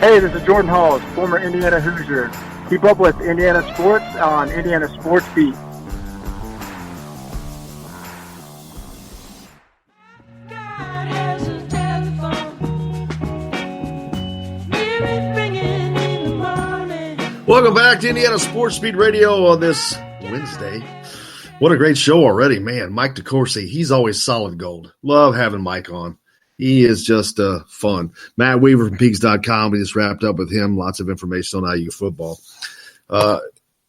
Hey, this is Jordan Halls, former Indiana Hoosier. Keep up with Indiana sports on Indiana Sports Beat. Welcome back to Indiana Sports Beat Radio on this Wednesday. What a great show already, man. Mike DeCourcy, he's always solid gold. Love having Mike on. He is just fun. Matt Weaver from Peaks.com. We just wrapped up with him. Lots of information on IU football.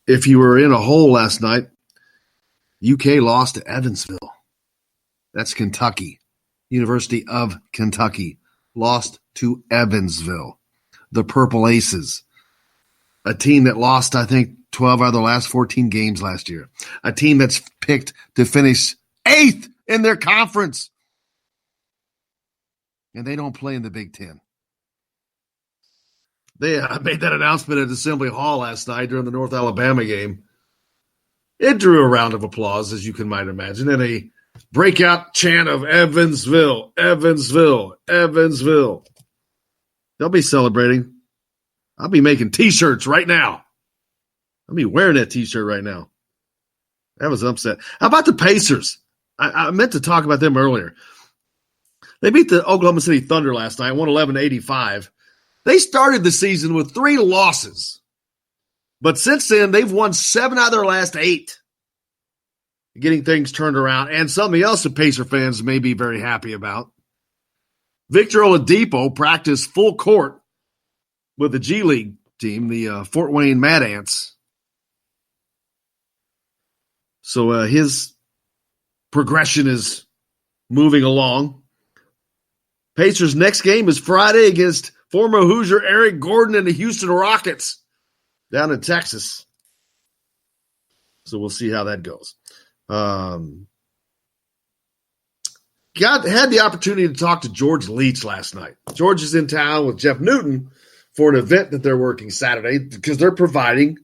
If you were in a hole last night, UK lost to Evansville. That's Kentucky. University of Kentucky lost to Evansville. The Purple Aces. A team that lost, I think, 12 out of the last 14 games last year. A team that's picked to finish 8th in their conference. And they don't play in the Big Ten. They made that announcement at Assembly Hall last night during the North Alabama game. It drew a round of applause, as you might imagine, and a breakout chant of Evansville, Evansville, Evansville. They'll be celebrating. I'll be making T-shirts right now. I'll be wearing that T-shirt right now. That was upset. How about the Pacers? I meant to talk about them earlier. They beat the Oklahoma City Thunder last night, 111-85. They started the season with 3 losses. But since then, they've won 7 out of their last 8. Getting things turned around. And something else that Pacer fans may be very happy about. Victor Oladipo practiced full court with the G League team, the Fort Wayne Mad Ants. So his progression is moving along. Pacers' next game is Friday against former Hoosier Eric Gordon and the Houston Rockets down in Texas. So we'll see how that goes. Had the opportunity to talk to George Leach last night. George is in town with Jeff Newton for an event that they're working Saturday because they're providing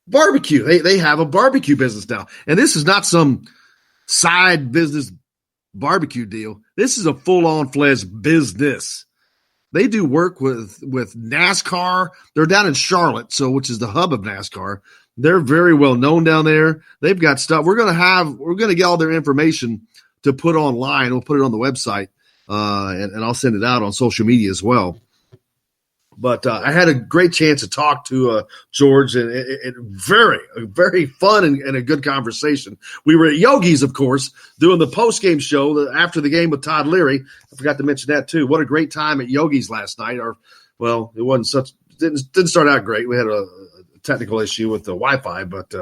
barbecue. They have a barbecue business now. And this is not some side business barbecue deal. This is a full-on fledged business. They do work with NASCAR. They're down in Charlotte, which is the hub of NASCAR. They're very well known down there. They've got stuff. We're gonna get all their information to put online. We'll put it on the website, and I'll send it out on social media as well. But I had a great chance to talk to George, and very fun and a good conversation. We were at Yogi's, of course, doing the post-game show after the game with Todd Leary. I forgot to mention that, too. What a great time at Yogi's last night. It wasn't such – didn't start out great. We had a technical issue with the Wi-Fi, but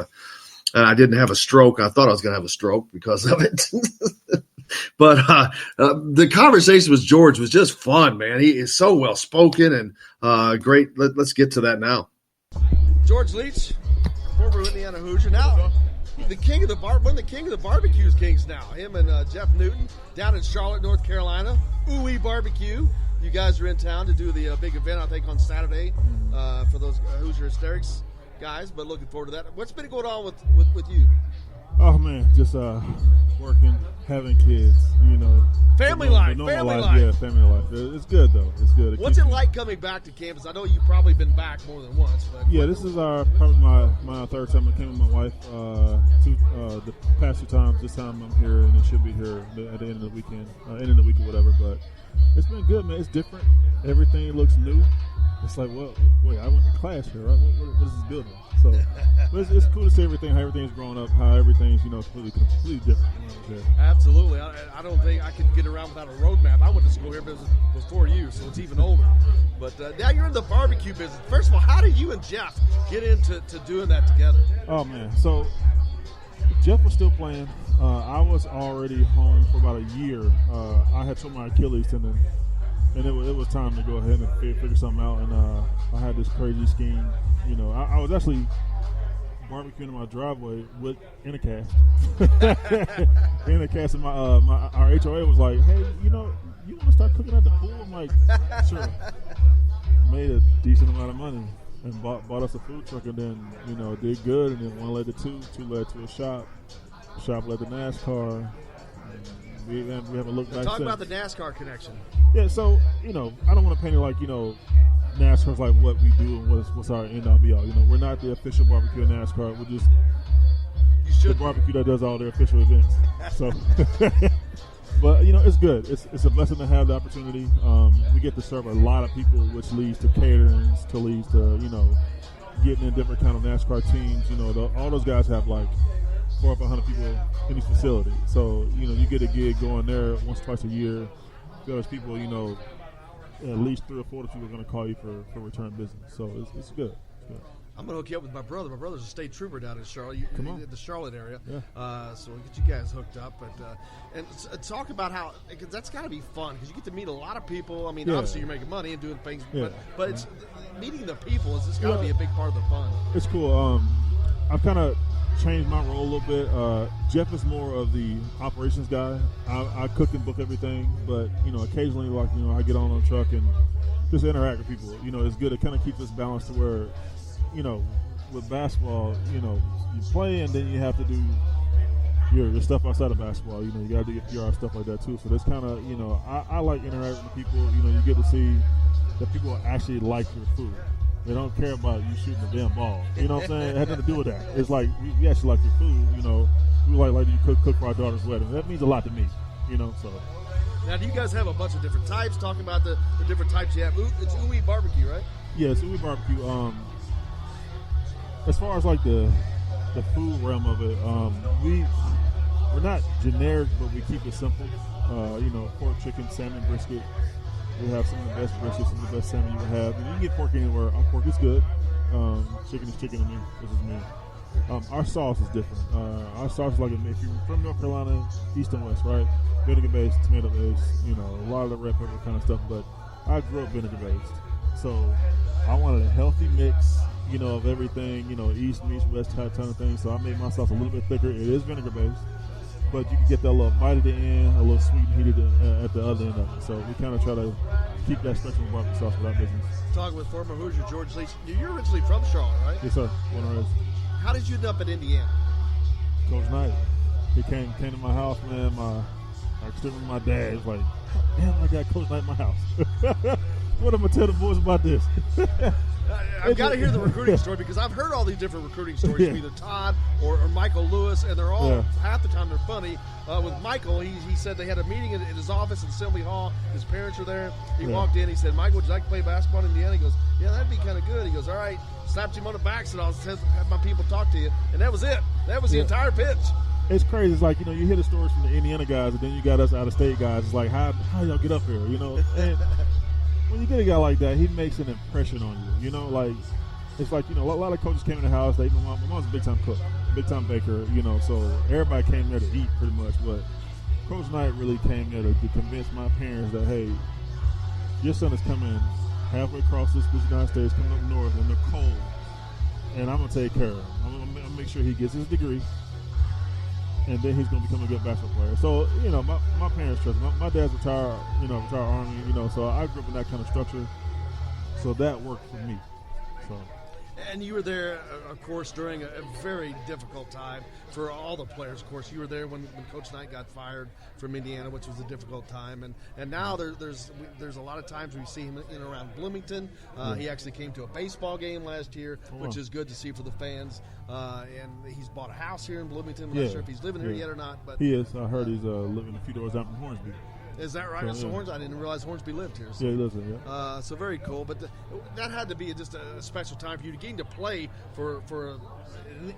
I didn't have a stroke. I thought I was going to have a stroke because of it. But the conversation with George was just fun, man. He is so well-spoken and great. Let's get to that now. George Leach, former Indiana Hoosier. Now, the king of the one of the king of the barbecues kings now. Him and Jeff Newton down in Charlotte, North Carolina. Ooey Barbecue. You guys are in town to do the big event, I think, on Saturday for those Hoosier Hysterics guys. But looking forward to that. What's been going on with you? Oh man, just working, having kids, Family life. Yeah, family life. It's good though. It's good. What's it like coming back to campus? I know you've probably been back more than once. But yeah, this is probably my third time. I came with my wife the past 2 times. This time I'm here, and it should be here at the end of the weekend, end of the week or whatever. But it's been good, man. It's different. Everything looks new. It's like, well, wait, I went to class here, right? What is this building? So it's cool to see everything, how everything's grown up, how everything's, completely different. Absolutely. I don't think I could get around without a roadmap. I went to school here before you, so it's even older. But now you're in the barbecue business. First of all, how did you and Jeff get into doing that together? Oh, man. So Jeff was still playing. I was already home for about a year. I had torn my Achilles tendon. And it was time to go ahead and figure something out. And I had this crazy scheme. I was actually barbecuing in my driveway in a cast. In a cast, and our HOA was like, "Hey, you want to start cooking at the pool?" I'm like, "Sure." Made a decent amount of money and bought us a food truck, and then did good. And then 1 led to 2, 2 led to a shop. Shop led to NASCAR. We haven't looked back Talk since. about the NASCAR connection. Yeah, so, I don't want to paint it like, NASCAR's like what we do and what's our end all be all. We're not the official barbecue of NASCAR. We're just the barbecue that does all their official events. So, but it's good. It's a blessing to have the opportunity. We get to serve a lot of people, which leads to caterings, to leads to getting in different kind of NASCAR teams. All those guys have like 400 or 500 people in each facility. So you get a gig going there once, twice a year. There's people at least 3 or 4 people are going to call you for return business. So it's good. I'm going to hook you up with my brother. My brother's a state trooper down in Charlotte, in the Charlotte area. Yeah. So we'll get you guys hooked up. And talk about how, because that's got to be fun, because you get to meet a lot of people. I mean, obviously you're making money and doing things, but it's meeting the people. It's got to be a big part of the fun. It's cool. I've kind of changed my role a little bit. Jeff is more of the operations guy. I cook and book everything, but occasionally, I get on a truck and just interact with people. It's good. It kind of keeps us balanced to where, with basketball, you play and then you have to do your stuff outside of basketball. You got to do your PR stuff like that too. So that's kind of I like interacting with people. You get to see that people actually like your food. They don't care about you shooting the damn ball. You know what I'm saying? It has nothing to do with that. It's like we actually like your food. We like you cook for our daughter's wedding. That means a lot to me. So. Now, do you guys have a bunch of different types? Talking about the different types you have. It's Ooey barbecue, right? Yeah, it's Ooey barbecue. As far as like the food realm of it, we're not generic, but we keep it simple. Pork, chicken, salmon, brisket. We have some of the best brisket, some of the best salmon you will have. And you can get pork anywhere. Our pork is good. Chicken is chicken to me. This is me. Our sauce is different. Our sauce is like if you're from North Carolina, east and west, right? Vinegar based, tomato based, a lot of the red pepper kind of stuff. But I grew up vinegar based, so I wanted a healthy mix, of everything, east meets west type of thing. So I made my sauce a little bit thicker. It is vinegar based, but you can get that little bite at the end, a little sweet and heated at the other end of it. So we kind of try to keep that spectrum of barbecue sauce for our business. Talking with former Hoosier George Leach. You're originally from Charlotte, right? Yes, sir. How did you end up in Indiana? Coach Knight. He came to my house, man. I stood with my dad. It was like, damn, I got Coach Knight in my house. What am I tell the boys about this? I've got to hear the recruiting story, because I've heard all these different recruiting stories from either Todd or Michael Lewis, and they're all, half the time they're funny. With Michael, he said they had a meeting in his office in Assembly Hall. His parents were there. He walked in. He said, Michael, would you like to play basketball in Indiana? He goes, yeah, that'd be kind of good. He goes, all right. Slapped him on the back, said, I'll have my people talk to you. And that was it. That was the entire pitch. It's crazy. It's like, you hear the stories from the Indiana guys, and then you got us out-of-state guys. It's like, how y'all get up here, And when you get a guy like that, he makes an impression on you, Like, it's like, a lot of coaches came in the house. My mom's a big-time cook, big-time baker, so everybody came there to eat pretty much. But Coach Knight really came there to convince my parents that, hey, your son is coming halfway across this United States, coming up north, and they're cold. And I'm going to take care of him. I'm going to make sure he gets his degree, and then he's going to become a good basketball player. So, my parents trust me. My dad's retired Army, so I grew up in that kind of structure. So that worked for me. So. And you were there, of course, during a very difficult time for all the players. Of course, you were there when Coach Knight got fired from Indiana, which was a difficult time. And now there's a lot of times we see him in and around Bloomington. He actually came to a baseball game last year, which is good to see for the fans. And he's bought a house here in Bloomington. I'm not sure if he's living here yet or not. But he is. I heard he's living a few doors down from Hornsby. Is that right? So I didn't realize Hornsby lived here. So. Yeah, he lives here, so very cool. But that had to be just a special time for you to getting to play for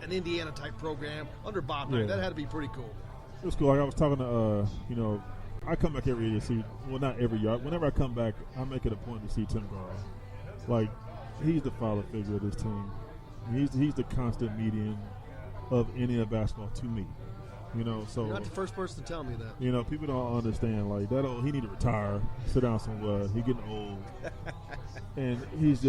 an Indiana-type program under Bob Knight. That had to be pretty cool. It was cool. Like I was talking to, I come back every year to see, well, not every year. Whenever I come back, I make it a point to see Tim Garrell. Like, he's the father figure of this team. He's the constant median of Indiana basketball to me. So you're not the first person to tell me that. People don't understand like that. He need to retire, sit down somewhere. He getting old, and Tim's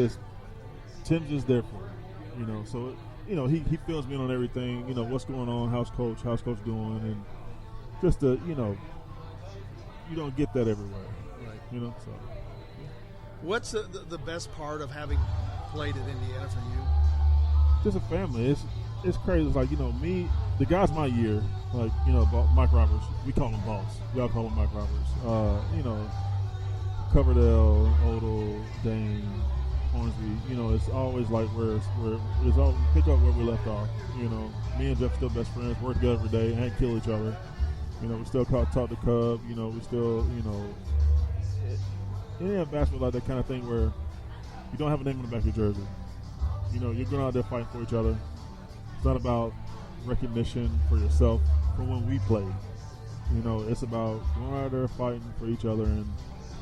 just there for him. So he fills me in on everything. What's going on, how's coach doing, and just you don't get that everywhere, right? So what's the best part of having played at Indiana for you? Just a family. It's crazy. It's like, me, the guys my year, like, Mike Roberts, we call him Boss. Y'all call him Mike Roberts. Coverdale, Odell, Dane, Hornsby, it's always like it's all pick up where we left off. Me and Jeff still best friends, work together every day, and kill each other. We still talk to Cub. We still, Indiana basketball like that kind of thing where you don't have a name on the back of your jersey. You're going out there fighting for each other. It's not about recognition for yourself from when we played. It's about going out there fighting for each other and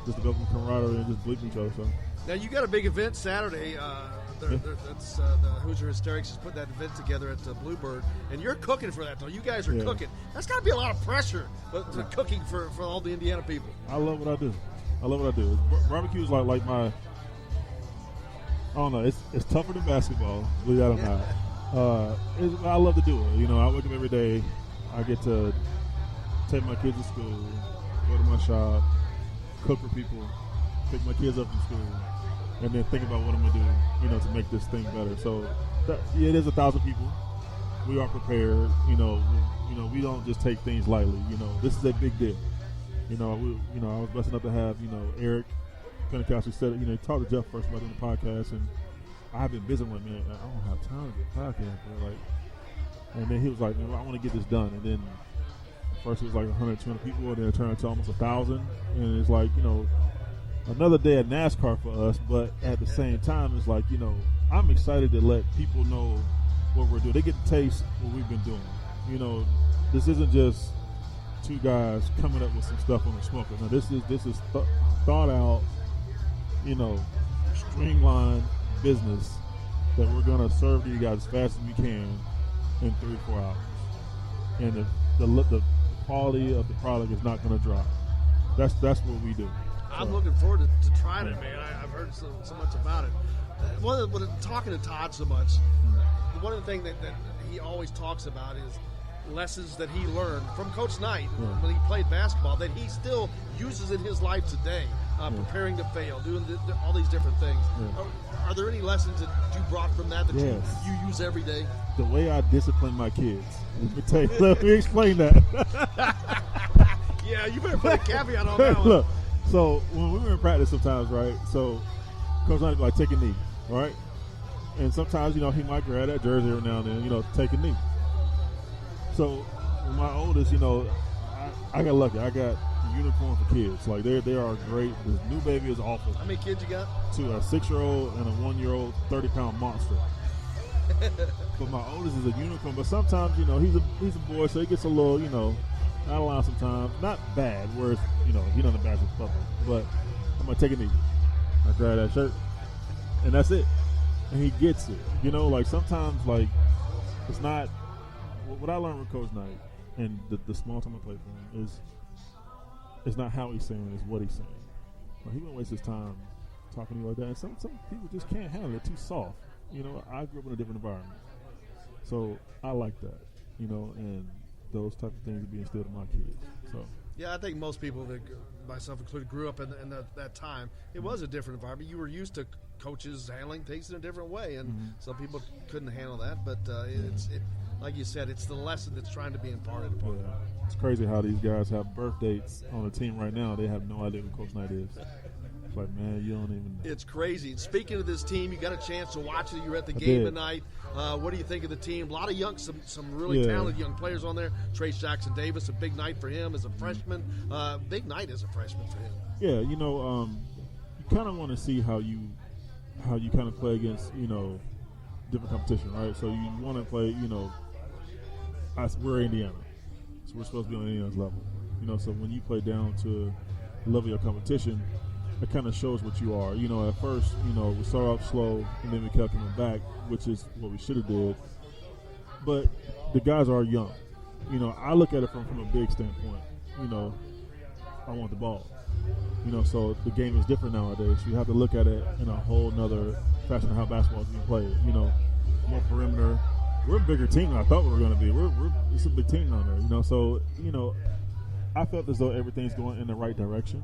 just developing camaraderie and just believing each other. So. Now, you got a big event Saturday. That's the Hoosier Hysterics is putting that event together at Bluebird, and you're cooking for that, though. You guys are cooking. That's got to be a lot of pressure, cooking for all the Indiana people. I love what I do. Barbecue is like my, I don't know, it's tougher than basketball, believe that or not. I love to do it. I wake up every day. I get to take my kids to school, go to my shop, cook for people, pick my kids up from school, and then think about what I'm gonna do, to make this thing better. So, it is 1,000 people. We are prepared. We don't just take things lightly. This is a big deal. I was blessed enough to have Eric Pentecost said he talked to Jeff first about doing the podcast, and I've been busy with man. I don't have time to do a podcast, man. And then he was like, man, I want to get this done. And then first it was like 120 people, and then it turned into almost 1,000. And it's like another day at NASCAR for us, but at the same time, it's like, I'm excited to let people know what we're doing. They get to taste what we've been doing. This isn't just two guys coming up with some stuff on the smoker. Now, this is thought out, streamlined business that we're going to serve to you guys as fast as we can in 3 or 4 hours. And the quality of the product is not going to drop. That's what we do. I'm looking forward to trying it, man. I've heard so much about it. Talking to Todd so much, one of the things that he always talks about is lessons that he learned from Coach Knight when he played basketball that he still uses in his life today, preparing to fail, doing all these different things. Are there any lessons that you brought from that you use every day? The way I discipline my kids. Let me explain that. Yeah, you better put a caveat on that one. Look, so when we were in practice sometimes, right, so Coach Knight would like take a knee, right? And sometimes, he might grab that jersey every now and then, take a knee. So with my oldest, I got lucky. I got a uniform for kids. Like they are great. This new baby is awful. How many kids you got? 2, a 6-year-old and a 1-year-old, 30-pound monster. But my oldest is a unicorn. But sometimes, he's a boy, so he gets a little, out of line sometimes. Not bad, where it's, he doesn't bash his public. But I'm gonna take a knee. I grab that shirt, and that's it. And he gets it. Like sometimes, like it's not. What I learned with Coach Knight and the small time I played for him is it's not how he's saying, it's what he's saying. He wouldn't waste his time talking to you like that. And some people just can't handle it. Too soft. I grew up in a different environment. So I like that, and those type of things would be instilled in my kids. So yeah, I think most people, myself included, grew up in that time. It was a different environment. You were used to coaches handling things in a different way, and some people couldn't handle that. But like you said, it's the lesson that's trying to be imparted upon them. It's crazy how these guys have birth dates on the team right now. They have no idea who Coach Knight is. It's like, man, you don't even know. It's crazy. Speaking of this team, you got a chance to watch it. You were at the game tonight. What do you think of the team? A lot of some really talented young players on there. Trace Jackson Davis, a big night for him as a freshman. Big night as a freshman for him. Yeah, you kind of want to see how you kind of play against, different competition, right? So you want to play, we're Indiana, so we're supposed to be on Indiana's level. So when you play down to the level of your competition, it kind of shows what you are. At first, we start off slow, and then we kept coming back, which is what we should have did. But the guys are young. I look at it from a big standpoint. I want the ball. So the game is different nowadays. You have to look at it in a whole nother fashion of how basketball is being played. More perimeter. We're a bigger team than I thought we were going to be. It's a big team down there. So I felt as though everything's going in the right direction.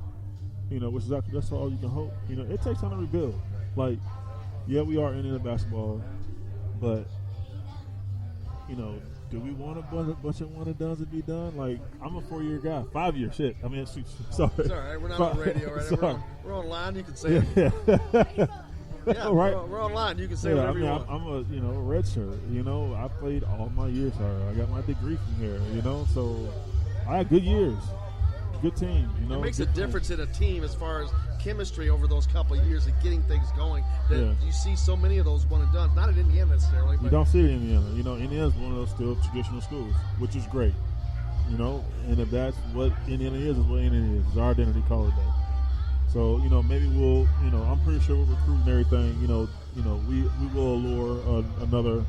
Which is that's all you can hope. It takes time to rebuild. Like, yeah, we are in basketball, but do we want a bunch of one and dones to be done? Like, I'm a 4-year guy, 5-year shit. I mean, sorry. It's all right. We're not on radio, right? We're online. You can say it. Yeah, right? We're online. You can say whatever you want. I'm a red shirt. I played all my years here. I got my degree from here. So I had good years, good team. It makes a difference in a team as far as chemistry over those couple of years and getting things going. That you see so many of those one and done. Not in Indiana necessarily. You don't see it in Indiana. Indiana's one of those still traditional schools, which is great. And if that's what Indiana is what Indiana is. It's our identity color day. So, maybe we'll, I'm pretty sure we're recruiting everything. We will allure another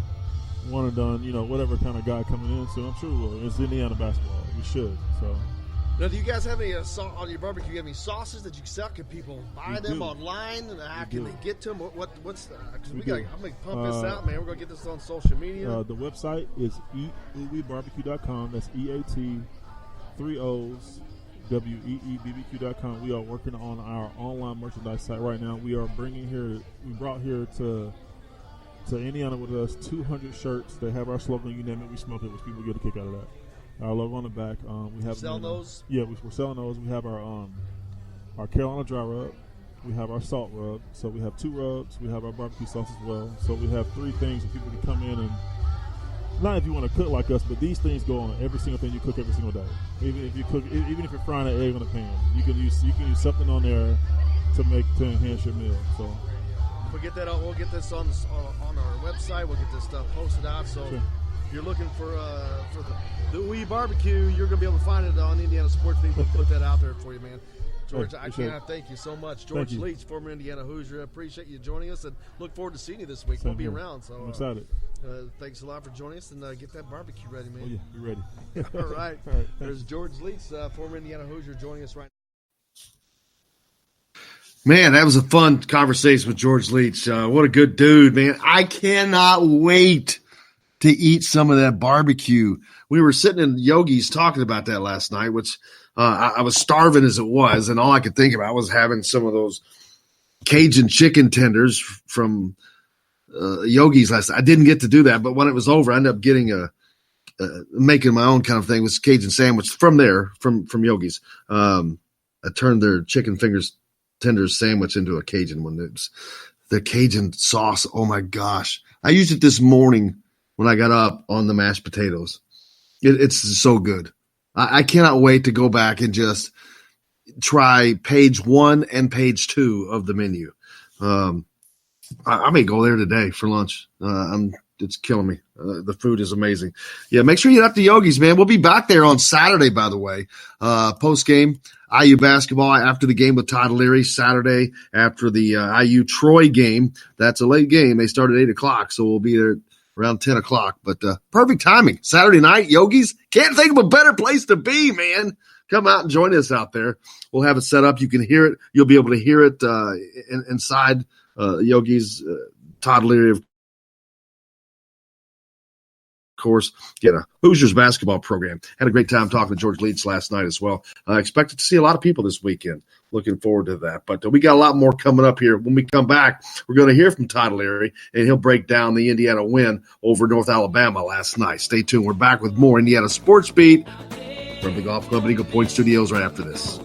one and done, whatever kind of guy coming in. So I'm sure we will. It's Indiana basketball. We should. So. Now, do you guys have any on your barbecue? You have any sauces that you sell? Can people buy them online? How can they get to them? What's because I'm gonna pump this out, man. We're gonna get this on social media. The website is eatweebarbecue.com. That's EAT 3 O's WEEBBQ.com. We are working on our online merchandise site right now. We brought here to Indiana with us 200 shirts. They have our slogan, "You name it, we smoke it," which people get a kick out of that. Our logo on the back. We have sell those. Yeah, we're selling those. We have our Carolina dry rub. We have our salt rub. So we have 2 rubs. We have our barbecue sauce as well. So we have 3 things that people can come in and, not if you want to cook like us, but these things go on every single thing you cook every single day. Even if you're frying an egg on a pan, you can use something on there to enhance your meal. So we'll get that out. We'll get this on our website. We'll get this stuff posted out. So. Sure. If you're looking for the Wee Barbecue, you're going to be able to find it on Indiana Sports Feed. We'll put that out there for you, man. George, I cannot thank you so much. George Leach, former Indiana Hoosier. I appreciate you joining us and look forward to seeing you this week. We'll be around. So I'm excited. Thanks a lot for joining us and get that barbecue ready, man. Oh, yeah, be ready. All right. There's George Leach, former Indiana Hoosier, joining us right now. Man, that was a fun conversation with George Leach. What a good dude, man. I cannot wait to eat some of that barbecue. We were sitting in Yogi's talking about that last night, which I was starving as it was, and all I could think about was having some of those Cajun chicken tenders from Yogi's last night. I didn't get to do that, but when it was over, I ended up getting making my own kind of thing with Cajun sandwich from Yogi's. I turned their chicken tenders sandwich into a Cajun one. It's the Cajun sauce. Oh my gosh. I used it this morning when I got up on the mashed potatoes. It's so good. I cannot wait to go back and just try page 1 and page 2 of the menu. I may go there today for lunch. It's killing me. The food is amazing. Yeah, make sure you get up to Yogi's, man. We'll be back there on Saturday, by the way. Post-game, IU basketball after the game with Todd Leary. Saturday after the IU Troy game. That's a late game. They start at 8 o'clock, so we'll be there around 10 o'clock. But perfect timing. Saturday night, Yogi's. Can't think of a better place to be, man. Come out and join us out there. We'll have it set up. You can hear it. You'll be able to hear it inside Yogi's. Todd Leary, of course, get a Hoosiers basketball program. Had a great time talking to George Leach last night as well. Expected to see a lot of people this weekend. Looking forward to that. But we got a lot more coming up here. When we come back, we're going to hear from Todd Leary, and he'll break down the Indiana win over North Alabama last night. Stay tuned. We're back with more Indiana Sports Beat from the Golf Club at Eagle Point Studios right after this.